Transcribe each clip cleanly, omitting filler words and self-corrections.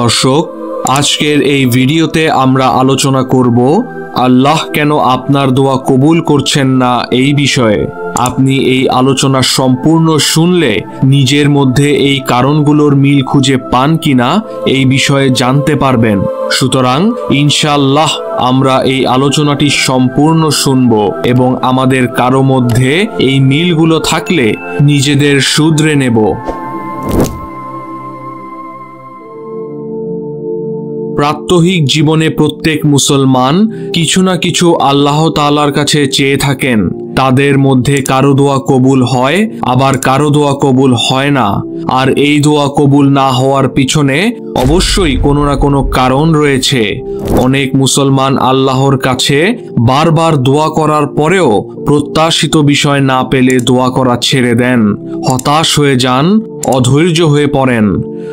দর্শক, আজকের এই ভিডিওতে আমরা আলোচনা করব আল্লাহ কেন আপনার দোয়া কবুল করছেন না এই বিষয়ে। আপনি এই আলোচনা সম্পূর্ণ শুনলে নিজের মধ্যে এই কারণগুলোর মিল খুঁজে পান কিনা এই বিষয়ে জানতে পারবেন। সুতরাং ইনশাআল্লাহ আমরা এই আলোচনাটি সম্পূর্ণ শুনব এবং আমাদের কারো মধ্যে এই মিলগুলো থাকলে নিজেদের শুধরে নেব। প্রাত্যহিক জীবনে প্রত্যেক মুসলমান কিছু না কিছু আল্লাহ তাআলার কাছে চেয়ে থাকেন। তাদের মধ্যে কারো দোয়া কবুল হয়, আবার কারো দোয়া কবুল হয় না। আর এই দোয়া কবুল না হওয়ার পিছনে অবশ্যই কোনো না কোনো কারণ রয়েছে। অনেক মুসলমান আল্লাহর কাছে বারবার দোয়া করার পরেও প্রত্যাশিত বিষয় না পেলে দোয়া করা ছেড়ে দেন, হতাশ হয়ে যান, অধৈর্য হয়ে পড়েন।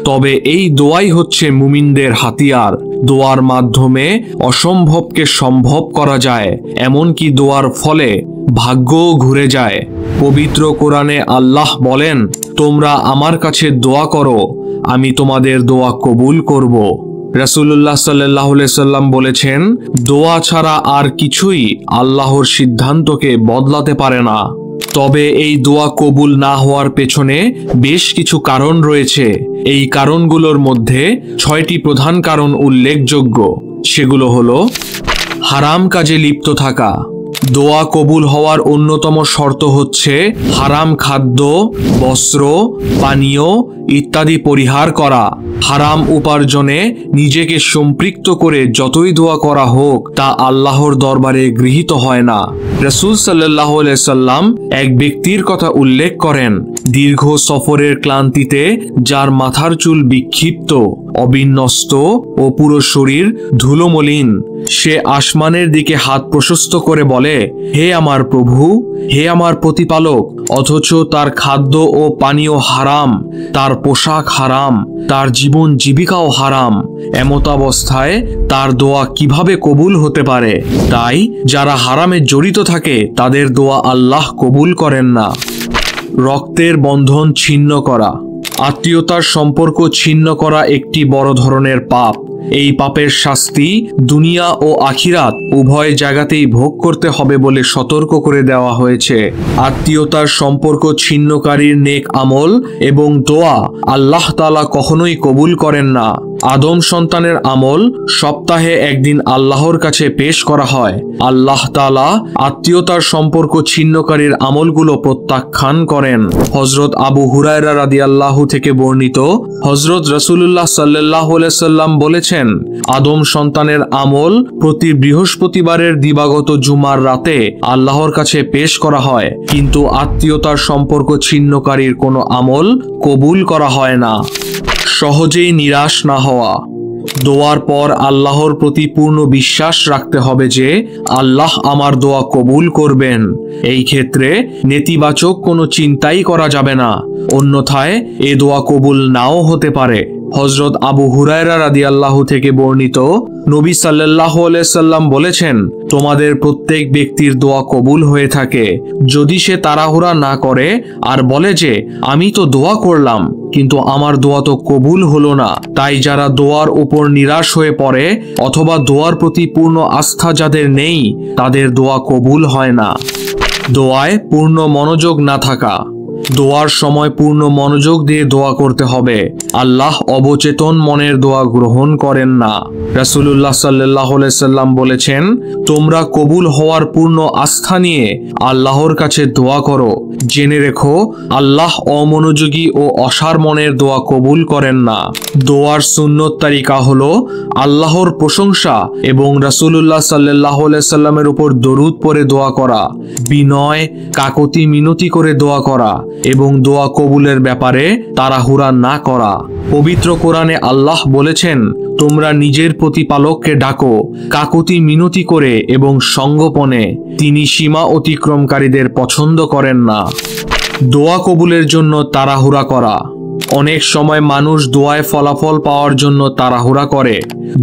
তবে এই দোয়াই হচ্ছে মুমিনদের হাতিয়ার। দোয়ার মাধ্যমে অসম্ভবকে সম্ভব করা যায়, এমনকি দোয়ার ফলে ভাগ্যও ঘুরে যায়। পবিত্র কোরআনে আল্লাহ বলেন, তোমরা আমার কাছে দোয়া করো, আমি তোমাদের দোয়া কবুল করব। রাসূলুল্লাহ সাল্লাল্লাহু আলাইহি সাল্লাম বলেছেন, দোয়া ছাড়া আর কিছুই আল্লাহর সিদ্ধান্তকে বদলাতে পারে না। তবে এই দোয়া কবুল না হওয়ার পেছনে বেশ কিছু কারণ রয়েছে। এই কারণগুলোর মধ্যে 6টি প্রধান কারণ উল্লেখযোগ্য। সেগুলো হলো: হারাম কাজে লিপ্ত থাকা। দোয়া কবুল হওয়ার অন্যতম শর্ত হচ্ছে হারাম খাদ্য, বস্ত্র, পানীয় ইত্যাদি পরিহার করা। হারাম উপার্জনে নিজেকে সম্পৃক্ত করে যতই দোয়া করা হোক তা আল্লাহর দরবারে গৃহীত হয় না। রাসূল সাল্লাল্লাহু আলাইহি সাল্লাম এক ব্যক্তির কথা উল্লেখ করেন, দীর্ঘ সফরের ক্লান্তিতে যার মাথার চুল বিক্ষিপ্ত, অবিন্যস্ত ও পুরো শরীর ধুলোমলিন, সে আসমানের দিকে হাত প্রশস্ত করে বলে, হে আমার প্রভু, হে আমার প্রতিপালক, অথচ তার খাদ্য ও পানীয় হারাম, তার পোশাক হারাম, তার জীবন জীবিকাও হারাম। এমতাবস্থায় তার দোয়া কিভাবে কবুল হতে পারে? তাই যারা হারামে জড়িত থাকে তাদের দোয়া আল্লাহ কবুল করেন না। রক্তের বন্ধন ছিন্ন করা। আত্মীয়তার সম্পর্ক ছিন্ন করা একটি বড় ধরনের পাপ। এই পাপের শাস্তি দুনিয়া ও আখিরাত উভয় জায়গাতেই ভোগ করতে হবে বলে সতর্ক করে দেওয়া হয়েছে। আত্মীয়তার সম্পর্ক ছিন্নকারীর নেক আমল এবং দোয়া আল্লাহ তাআলা কখনোই কবুল করেন না। আদম সন্তানের আমল সপ্তাহে একদিন আল্লাহর কাছে পেশ করা হয়। আল্লাহ তাআলা আত্মীয়তার সম্পর্ক ছিন্নকারীর আমলগুলো প্রত্যাখ্যান করেন। হযরত আবু হুরায়রা রাদিয়াল্লাহু থেকে বর্ণিত, হযরত রাসূলুল্লাহ সাল্লাল্লাহু আলাইহি সাল্লাম বলেছেন, আদম সন্তানের আমল প্রতি বৃহস্পতিবারের দিবাগত জুমার রাতে আল্লাহর কাছে পেশ করা হয়, কিন্তু আত্মীয়তার সম্পর্ক ছিন্নকারীর কোনো আমল কবুল করা হয় না। সহজেই নিরাশ না হওয়া। দোয়ার পর আল্লাহর প্রতি পূর্ণ বিশ্বাস রাখতে হবে যে আল্লাহ আমার দোয়া কবুল করবেন। এই ক্ষেত্রে নেতিবাচক কোনো চিন্তাই করা যাবে না, অন্যথায় এ দোয়া কবুল নাও হতে পারে। হযরত আবু হুরায়রা রাদিয়াল্লাহু থেকে বর্ণিত, নবী সাল্লাল্লাহু আলাইহি সাল্লাম বলেছেন, তোমাদের প্রত্যেক ব্যক্তির দোয়া কবুল হয়ে থাকে যদি সে তাড়াহুড়া না করে আর বলে যে আমি তো দোয়া করলাম কিন্তু আমার দোয়া তো কবুল হলো না। তাই যারা দোয়ার উপর নিরাশ হয়ে পড়ে অথবা দোয়ার প্রতি পূর্ণ আস্থা যাদের নেই তাদের দোয়া কবুল হয় না। দোয়ায় পূর্ণ মনোযোগ না থাকা। দোয়ার সময় পূর্ণ মনোযোগ দিয়ে দোয়া করতে হবে। আল্লাহ অবচেতন মনের দোয়া গ্রহণ করেন না। রাসূলুল্লাহ সাল্লাল্লাহু আলাইহি সাল্লাম বলেছেন, তোমরা কবুল হওয়ার পূর্ণ আস্থা নিয়ে আল্লাহর কাছে দোয়া করো। জেনে রেখো, আল্লাহ অমনোযোগী ও অসার মনের দোয়া কবুল করেন না। দোয়ার সুন্নত তারিকা হলো আল্লাহর প্রশংসা এবং রাসূলুল্লাহ সাল্লাল্লাহু আলাইহি সাল্লামের উপর দরুদ পড়ে দোয়া করা, বিনয় কাকুতি মিনতি করে দোয়া করা এবং দোয়া কবুলের ব্যাপারে তাড়াহুড়া না করা। পবিত্র কোরআনে আল্লাহ বলেছেন, তোমরা নিজের প্রতিপালককে ডাকো কাকুতি মিনতি করে এবং সঙ্গোপনে, তিনি সীমা অতিক্রমকারীদের পছন্দ করেন না। দোয়া কবুলের জন্য তাড়াহুড়া করা। অনেক সময় মানুষ দোয়ায় ফলাফল পাওয়ার জন্য তাড়াহুড়া করে।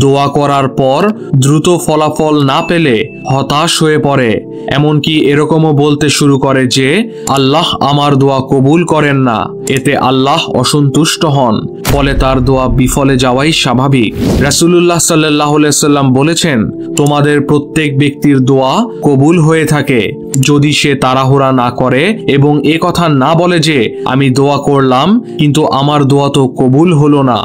দোয়া করার পর দ্রুত ফলাফল না পেলে হতাশ হয়ে পড়ে এমনকি এরকমও বলতে শুরু করে যে আল্লাহ আমার দোয়া কবুল করেন না, এতে আল্লাহ অসন্তুষ্ট হন, ফলে তার দোয়া বিফলে যাওয়াই স্বাভাবিক। রাসূলুল্লাহ সাল্লাল্লাহু আলাইহি সাল্লাম বলেছেন, তোমাদের প্রত্যেক ব্যক্তির দোয়া কবুল হয়ে থাকে যদি সে তাড়াহুড়া না করে এবং এ কথা না বলে যে আমি দোয়া করলাম কিন্তু আমার দোয়া তো কবুল হলো না।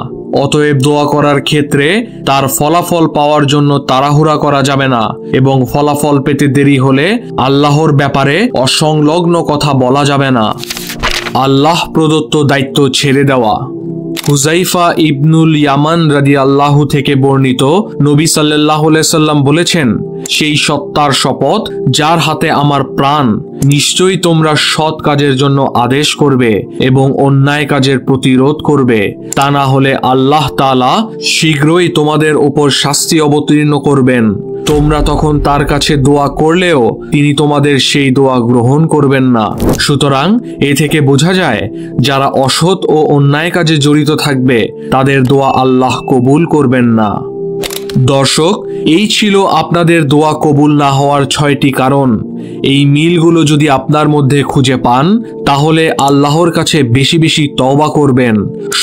অতএব দোয়া করার ক্ষেত্রে তার ফলাফল পাওয়ার জন্য তাড়াহুড়া করা যাবে না এবং ফলাফল পেতে দেরি হলে আল্লাহর ব্যাপারে অসংলগ্ন কথা বলা যাবে না। আল্লাহ প্রদত্ত দায়িত্ব ছেড়ে দেওয়া। হুযাইফা ইবনুল ইয়ামান রাদিয়াল্লাহু থেকে বর্ণিত, নবী সাল্লাল্লাহু আলাইহি সাল্লাম বলেছেন, সেই সত্তার শপথ যার হাতে আমার প্রাণ, নিশ্চয়ই তোমরা সৎ কাজের জন্য আদেশ করবে এবং অন্যায় কাজের প্রতিরোধ করবে, তা না হলে আল্লাহ তাআলা শীঘ্রই তোমাদের উপর শাস্তি অবতীর্ণ করবেন। তোমরা তখন তার কাছে দোয়া করলেও তিনি তোমাদের সেই দোয়া গ্রহণ করবেন না। সুতরাং এ থেকে বোঝা যায় যারা অসৎ ও অন্যায় কাজে জড়িত থাকবে তাদের দোয়া আল্লাহ কবুল করবেন না। দর্শক, এই ছিল আপনাদের দোয়া কবুল না হওয়ার 6টি কারণ। এই মিলগুলো যদি আপনার মধ্যে খুঁজে পান তাহলে আল্লাহর কাছে বেশি বেশি তওবা করবেন।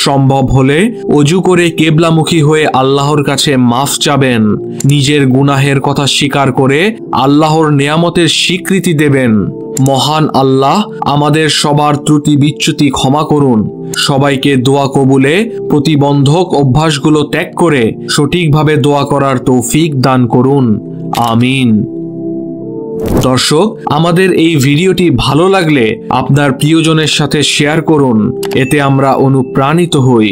সম্ভব হলে ওযু করে কিবলামুখী হয়ে আল্লাহর কাছে মাফ চাবেন। নিজের গুনাহের কথা স্বীকার করে আল্লাহর নেয়ামতের স্বীকৃতি দেবেন। মহান আল্লাহ আমাদের সবার ত্রুটি বিচ্যুতি ক্ষমা করুন। সবাইকে দোয়া কবুলে প্রতিবন্ধক অভ্যাসগুলো ত্যাগ করে সঠিকভাবে দোয়া করার তৌফিক দান করুন। আমিন। দর্শক, আমাদের এই ভিডিওটি ভালো লাগলে আপনার প্রিয়জনের সাথে শেয়ার করুন, এতে আমরা অনুপ্রাণিত হই।